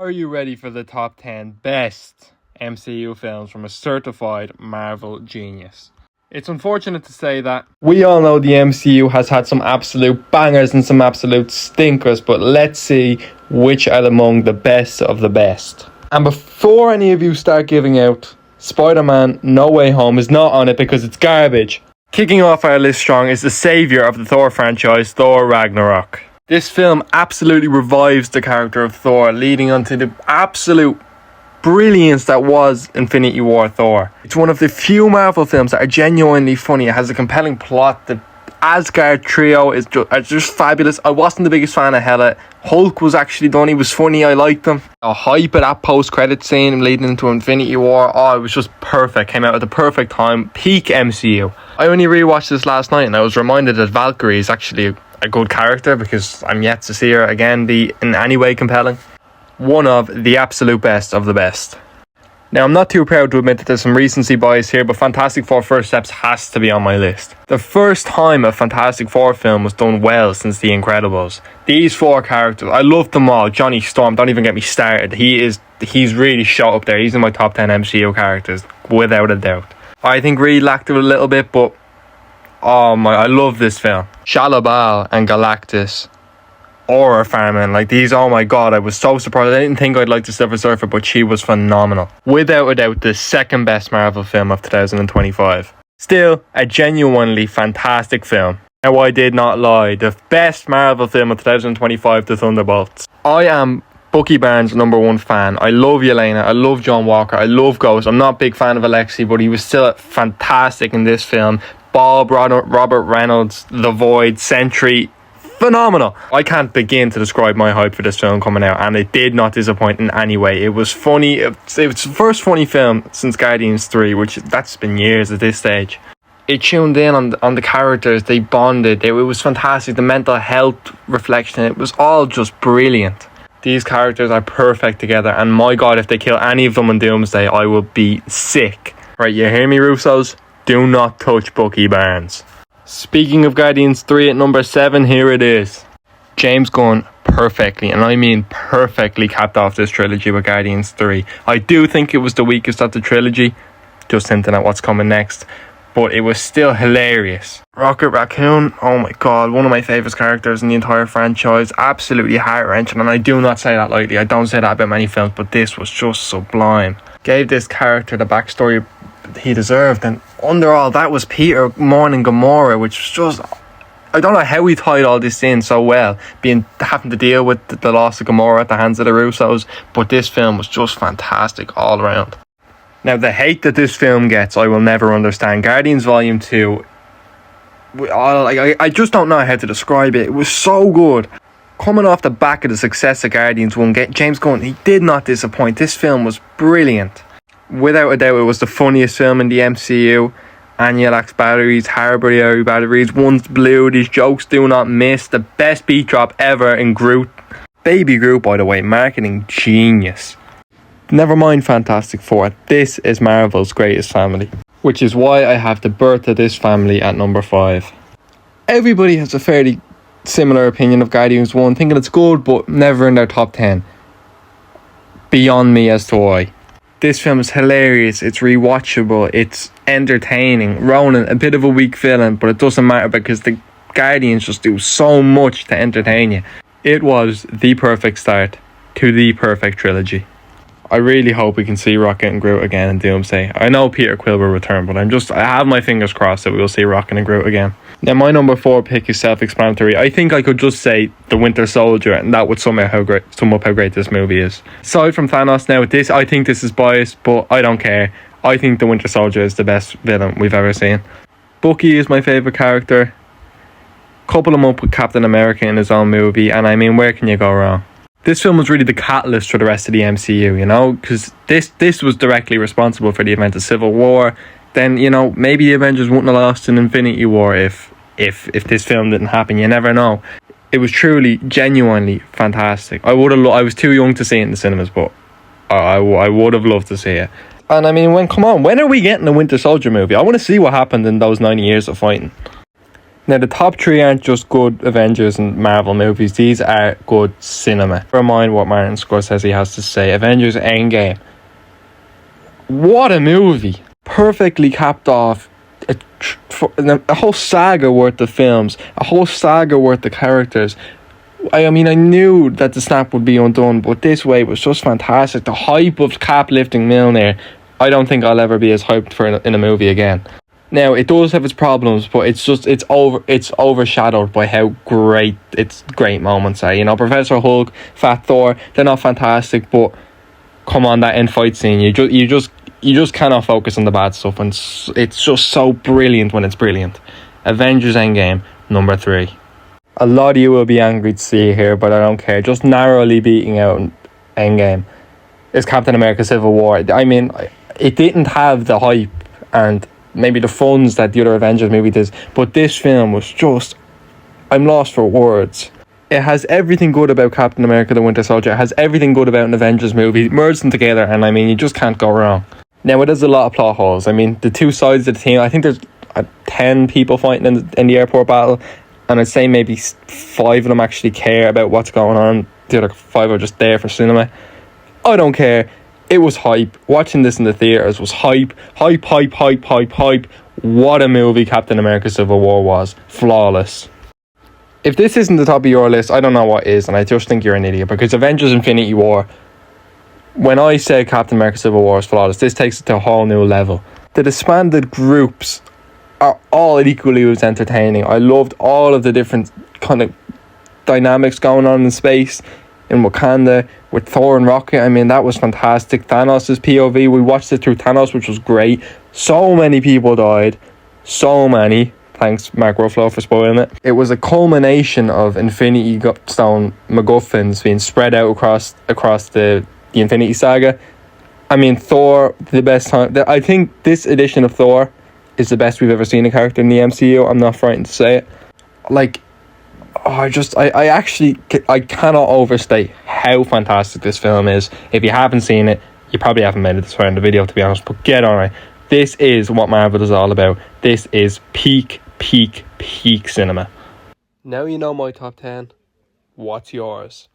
Are you ready for the top 10 best MCU films from a certified Marvel genius? It's unfortunate to say that we all know the MCU has had some absolute bangers and some absolute stinkers, but let's see which are among the best of the best. And before any of you start giving out, Spider-Man No Way Home is not on it because it's garbage. Kicking off our list strong is the saviour of the Thor franchise, Thor Ragnarok. This film absolutely revives the character of Thor, leading on to the absolute brilliance that was Infinity War Thor. It's one of the few Marvel films that are genuinely funny. It has a compelling plot. The Asgard trio is just fabulous. I wasn't the biggest fan of Hela. Hulk was actually done. He was funny. I liked him. A hype at that post-credit scene leading into Infinity War. Oh, it was just perfect. Came out at the perfect time. Peak MCU. I only rewatched this last night and I was reminded that Valkyrie is actually a good character because I'm yet to see her again be in any way compelling. One of the absolute best of the best. Now, I'm not too proud to admit that there's some recency bias here, but Fantastic Four First Steps has to be on my list. The first time a Fantastic Four film was done well since The Incredibles. These four characters, I love them all. Johnny Storm, don't even get me started. He's really shot up there. He's in my top 10 MCU characters, without a doubt. I think Reed lacked it a little bit, but oh my, I love this film. Shalabal and Galactus. Aura Farman, like these, oh my god, I was so surprised. I didn't think I'd like the Silver Surfer, but she was phenomenal. Without a doubt, the second best Marvel film of 2025. Still, a genuinely fantastic film. Now, I did not lie. The best Marvel film of 2025, The Thunderbolts. I am Bucky Barnes' #1 fan. I love Yelena, I love John Walker, I love Ghost. I'm not a big fan of Alexei, but he was still fantastic in this film. Bob, Robert Reynolds, The Void, Sentry, phenomenal. I can't begin to describe my hype for this film coming out, and it did not disappoint in any way. It was funny. It was the first funny film since Guardians 3, which that's been years at this stage. It tuned in on the characters. They bonded. It was fantastic. The mental health reflection, it was all just brilliant. These characters are perfect together, and my god, if they kill any of them in Doomsday, I will be sick. Right, you hear me, Russos? Do not touch Bucky Barnes. Speaking of Guardians 3 at number 7, here it is. James Gunn perfectly, and I mean perfectly, capped off this trilogy with Guardians 3. I do think it was the weakest of the trilogy, just hinting at what's coming next, but it was still hilarious. Rocket Raccoon, oh my god, one of my favourite characters in the entire franchise. Absolutely heart-wrenching, and I do not say that lightly. I don't say that about many films, but this was just sublime. Gave this character the backstory he deserved, and under all that was Peter mourning Gamora, which was just, I don't know how he tied all this in so well, having to deal with the loss of Gamora at the hands of the Russos, but this film was just fantastic all around. Now, the hate that this film gets, I will never understand. Guardians Volume 2, I just don't know how to describe it. It was so good. Coming off the back of the success of Guardians 1, James Gunn, he did not disappoint. This film was brilliant. Without a doubt, it was the funniest film in the MCU. Anulax batteries, Harbury batteries, One's blue, these jokes do not miss. The best beat drop ever in Groot. Baby Groot, by the way, marketing genius. Never mind Fantastic Four, this is Marvel's greatest family. Which is why I have the birth of this family at number 5. Everybody has a fairly similar opinion of Guardians 1, thinking it's good, but never in their top 10. Beyond me as to why. This film is hilarious, it's rewatchable, it's entertaining. Ronan, a bit of a weak villain, but it doesn't matter because the Guardians just do so much to entertain you. It was the perfect start to the perfect trilogy. I really hope we can see Rocket and Groot again in Doomsday. I know Peter Quill will return, but I have my fingers crossed that we will see Rocket and Groot again. Now, my number 4 pick is self-explanatory. I think I could just say The Winter Soldier, and that would sum up how great this movie is. Aside from Thanos now, I think this is biased, but I don't care. I think The Winter Soldier is the best villain we've ever seen. Bucky is my favourite character. Couple him up with Captain America in his own movie, and I mean, where can you go wrong? This film was really the catalyst for the rest of the MCU, you know, because this was directly responsible for the event of Civil War. Then, you know, maybe the Avengers wouldn't have lost in Infinity War if this film didn't happen. You never know. It was truly, genuinely fantastic. I was too young to see it in the cinemas, but I would have loved to see it. And I mean, when are we getting a Winter Soldier movie? I want to see what happened in those 90 years of fighting. Now, the top three aren't just good Avengers and Marvel movies. These are good cinema. Never mind what Martin Scorsese has to say. Avengers Endgame. What a movie. Perfectly capped off a whole saga worth of films. A whole saga worth of characters. I mean, I knew that the snap would be undone, but this way was just fantastic. The hype of Cap lifting Mjolnir. I don't think I'll ever be as hyped for in a movie again. Now, it does have its problems, but it's overshadowed by how great its great moments are. You know, Professor Hulk, Fat Thor, they're not fantastic, but come on, that end fight scene, you just cannot focus on the bad stuff, and it's just so brilliant when it's brilliant. Avengers Endgame, number 3. A lot of you will be angry to see here, but I don't care. Just narrowly beating out Endgame is Captain America Civil War. I mean, it didn't have the hype and maybe the funds that the other Avengers movie does, but this film was just, I'm lost for words. It has everything good about Captain America the Winter Soldier. It has everything good about an Avengers movie. Merge them together, and I mean, you just can't go wrong. Now, it has a lot of plot holes. I mean, the two sides of the team, I think there's 10 people fighting in the airport battle, and I'd say maybe 5 of them actually care about what's going on. The other 5 are just there for cinema. I don't care. It was hype. Watching this in the theaters was hype. Hype. What a movie Captain America Civil War was. Flawless. If this isn't the top of your list, I don't know what is, and I just think you're an idiot, because Avengers Infinity War, when I say Captain America Civil War is flawless, this takes it to a whole new level. The disbanded groups are all equally as entertaining. I loved all of the different kind of dynamics going on in space, in Wakanda, with Thor and Rocket. I mean, that was fantastic. Thanos' POV, we watched it through Thanos, which was great. So many people died. So many. Thanks, Mark Ruffalo, for spoiling it. It was a culmination of Infinity Stone MacGuffins being spread out across the Infinity Saga. I mean, Thor, the best time. I think this edition of Thor is the best we've ever seen a character in the MCU. I'm not frightened to say it. Like, I cannot overstate how fantastic this film is. If you haven't seen it, you probably haven't made it this far in the video, to be honest, but get on it. This is what Marvel is all about. This is peak cinema. Now you know my top 10. What's yours?